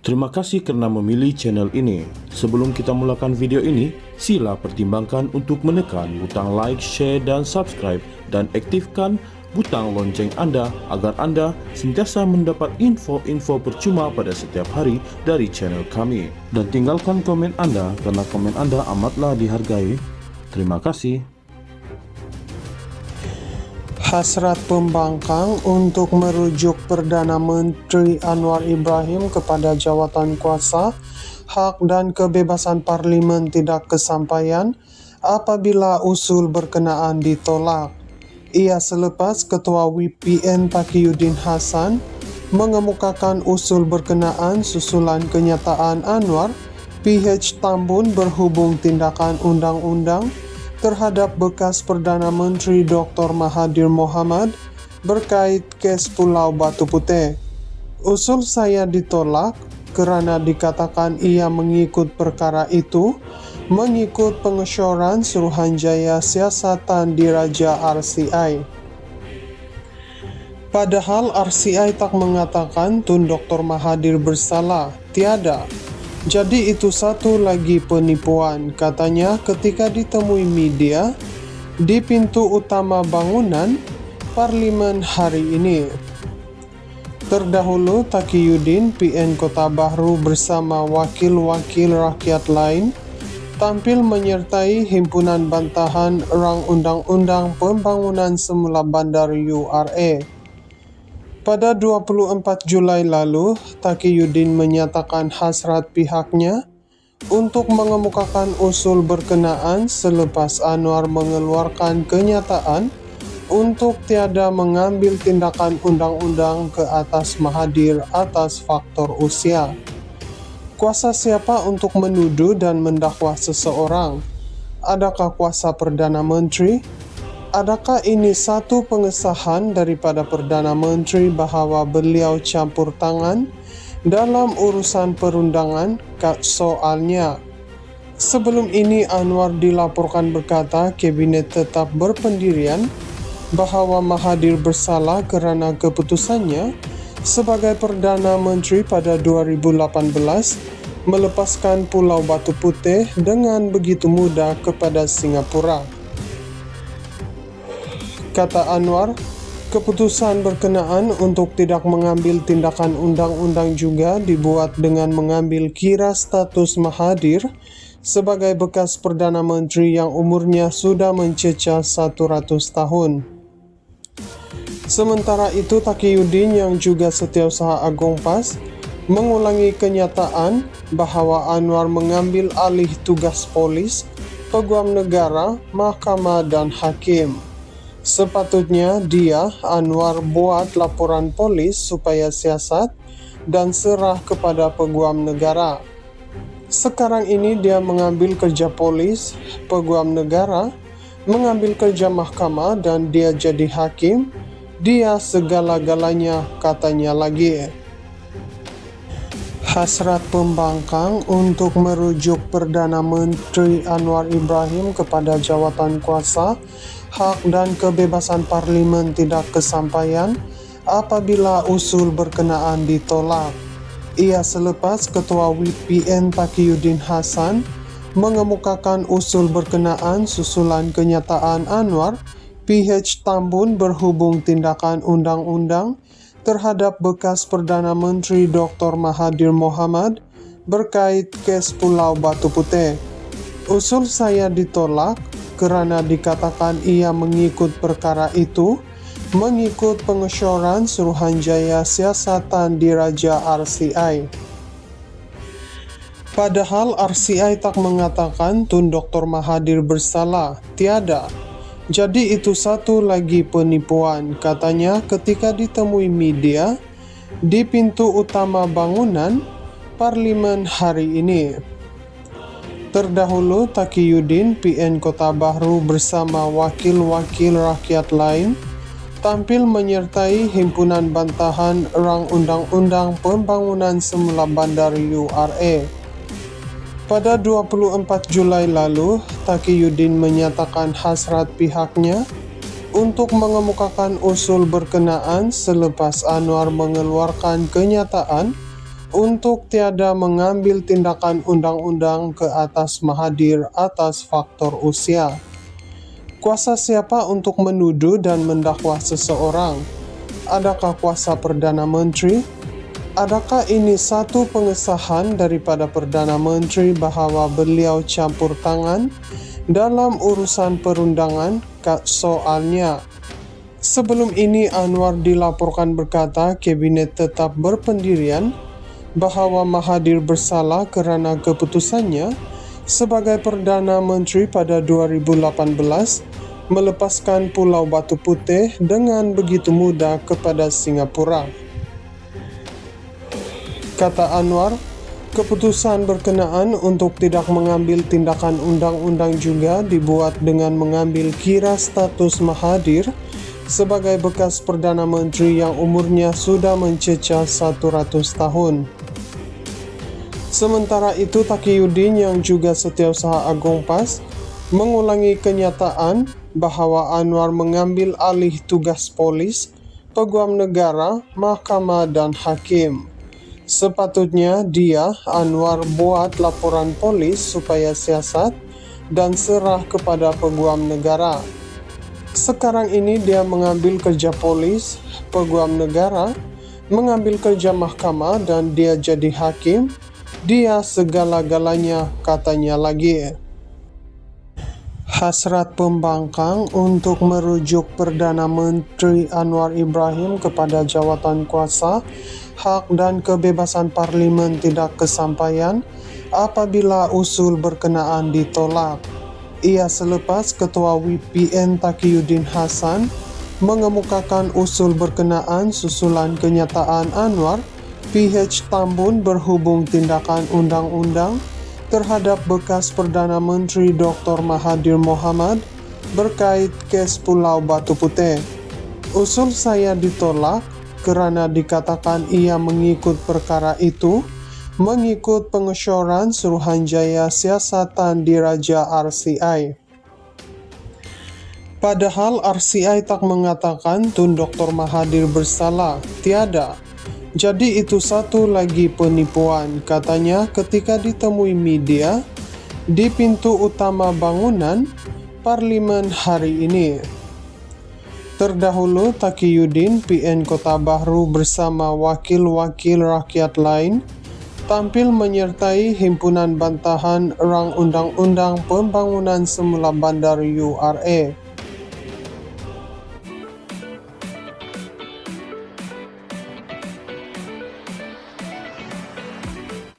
Terima kasih karena memilih channel ini. Sebelum kita mulakan video ini, sila pertimbangkan untuk menekan butang like, share, dan subscribe, dan aktifkan butang lonceng Anda agar Anda sentiasa mendapat info-info percuma pada setiap hari dari channel kami. Dan tinggalkan komen Anda karena komen Anda amatlah dihargai. Terima kasih. Hasrat pembangkang untuk merujuk Perdana Menteri Anwar Ibrahim kepada jawatan kuasa, hak dan kebebasan parlimen tidak kesampaian apabila usul berkenaan ditolak. Ia selepas Ketua WPN Taqiyuddin Hasan mengemukakan usul berkenaan susulan kenyataan Anwar PH Tambun berhubung tindakan undang-undang terhadap bekas Perdana Menteri Dr. Mahathir Mohamad berkait kes Pulau Batu Putih. Usul saya ditolak kerana dikatakan ia mengikut perkara itu mengikut pengesyoran Suruhanjaya Siasatan Diraja RCI. Padahal RCI tak mengatakan Tun Dr. Mahathir bersalah, tiada. Jadi itu satu lagi penipuan, katanya ketika ditemui media di pintu utama bangunan Parlimen hari ini. Terdahulu Taqiyuddin PN Kota Bahru bersama wakil-wakil rakyat lain tampil menyertai himpunan bantahan rang undang-undang pembangunan semula bandar URA. Pada 24 Julai lalu, Taqiyuddin menyatakan hasrat pihaknya untuk mengemukakan usul berkenaan selepas Anwar mengeluarkan kenyataan untuk tiada mengambil tindakan undang-undang ke atas Mahathir atas faktor usia. Kuasa siapa untuk menuduh dan mendakwa seseorang? Adakah kuasa Perdana Menteri? Adakah ini satu pengesahan daripada Perdana Menteri bahawa beliau campur tangan dalam urusan perundangan? Soalnya, sebelum ini Anwar dilaporkan berkata Kabinet tetap berpendirian bahawa Mahathir bersalah kerana keputusannya sebagai Perdana Menteri pada 2018 melepaskan Pulau Batu Putih dengan begitu mudah kepada Singapura. Kata Anwar, keputusan berkenaan untuk tidak mengambil tindakan undang-undang juga dibuat dengan mengambil kira status Mahathir sebagai bekas Perdana Menteri yang umurnya sudah mencecah 100 tahun. Sementara itu, Taqiyuddin yang juga Setiausaha Agung PAS mengulangi kenyataan bahawa Anwar mengambil alih tugas polis, peguam negara, mahkamah dan hakim. Sepatutnya dia, Anwar, buat laporan polis supaya siasat dan serah kepada peguam negara. Sekarang ini dia mengambil kerja polis, peguam negara, mengambil kerja mahkamah dan dia jadi hakim. Dia segala-galanya, katanya lagi. Hasrat pembangkang untuk merujuk Perdana Menteri Anwar Ibrahim kepada jawatan kuasa, hak dan kebebasan parlimen tidak kesampaian apabila usul berkenaan ditolak. Ia selepas Ketua WPN Taqiyuddin Hasan mengemukakan usul berkenaan susulan kenyataan Anwar PH Tambun berhubung tindakan undang-undang terhadap bekas Perdana Menteri Dr. Mahathir Mohamad berkait kes Pulau Batu Putih. Usul saya ditolak kerana dikatakan ia mengikut perkara itu mengikut pengesyoran Suruhanjaya Siasatan Diraja RCI. Padahal RCI tak mengatakan Tun Dr. Mahathir bersalah, tiada. Jadi itu satu lagi penipuan, katanya ketika ditemui media di pintu utama bangunan Parlimen hari ini. Terdahulu Taqiyuddin PN Kota Bahru bersama wakil-wakil rakyat lain tampil menyertai himpunan bantahan rang undang-undang pembangunan semula bandar URA. Pada 24 Julai lalu, Taqiyuddin menyatakan hasrat pihaknya untuk mengemukakan usul berkenaan selepas Anwar mengeluarkan kenyataan untuk tiada mengambil tindakan undang-undang ke atas Mahathir atas faktor usia. Kuasa siapa untuk menuduh dan mendakwa seseorang? Adakah kuasa Perdana Menteri? Adakah ini satu pengesahan daripada Perdana Menteri bahawa beliau campur tangan dalam urusan perundangan? Soalnya, sebelum ini Anwar dilaporkan berkata kabinet tetap berpendirian bahawa Mahathir bersalah kerana keputusannya sebagai Perdana Menteri pada 2018 melepaskan Pulau Batu Putih dengan begitu mudah kepada Singapura. Kata Anwar, keputusan berkenaan untuk tidak mengambil tindakan undang-undang juga dibuat dengan mengambil kira status Mahathir sebagai bekas Perdana Menteri yang umurnya sudah mencecah 100 tahun. Sementara itu, Taqiyuddin yang juga Setiausaha Agung PAS mengulangi kenyataan bahawa Anwar mengambil alih tugas polis, peguam negara, mahkamah dan hakim. Sepatutnya dia, Anwar, buat laporan polis supaya siasat dan serah kepada peguam negara. Sekarang ini dia mengambil kerja polis, peguam negara, mengambil kerja mahkamah dan dia jadi hakim. Dia segala-galanya, katanya lagi. Hasrat pembangkang untuk merujuk Perdana Menteri Anwar Ibrahim kepada jawatan kuasa, hak dan kebebasan parlimen tidak kesampaian apabila usul berkenaan ditolak. Ia selepas Ketua WPN Taqiyuddin Hassan mengemukakan usul berkenaan susulan kenyataan Anwar PH Tambun berhubung tindakan undang-undang terhadap bekas Perdana Menteri Dr. Mahathir Mohamad berkait kes Pulau Batu Putih. Usul saya ditolak kerana dikatakan ia mengikut perkara itu mengikut pengesyoran Suruhanjaya Siasatan Diraja RCI. Padahal RCI tak mengatakan Tun Dr. Mahathir bersalah, tiada. Jadi itu satu lagi penipuan, katanya ketika ditemui media di pintu utama bangunan Parlimen hari ini. Terdahulu, Taqiyuddin PN Kota Bahru bersama wakil-wakil rakyat lain tampil menyertai himpunan bantahan rang Undang-Undang Pembangunan Semula Bandar URA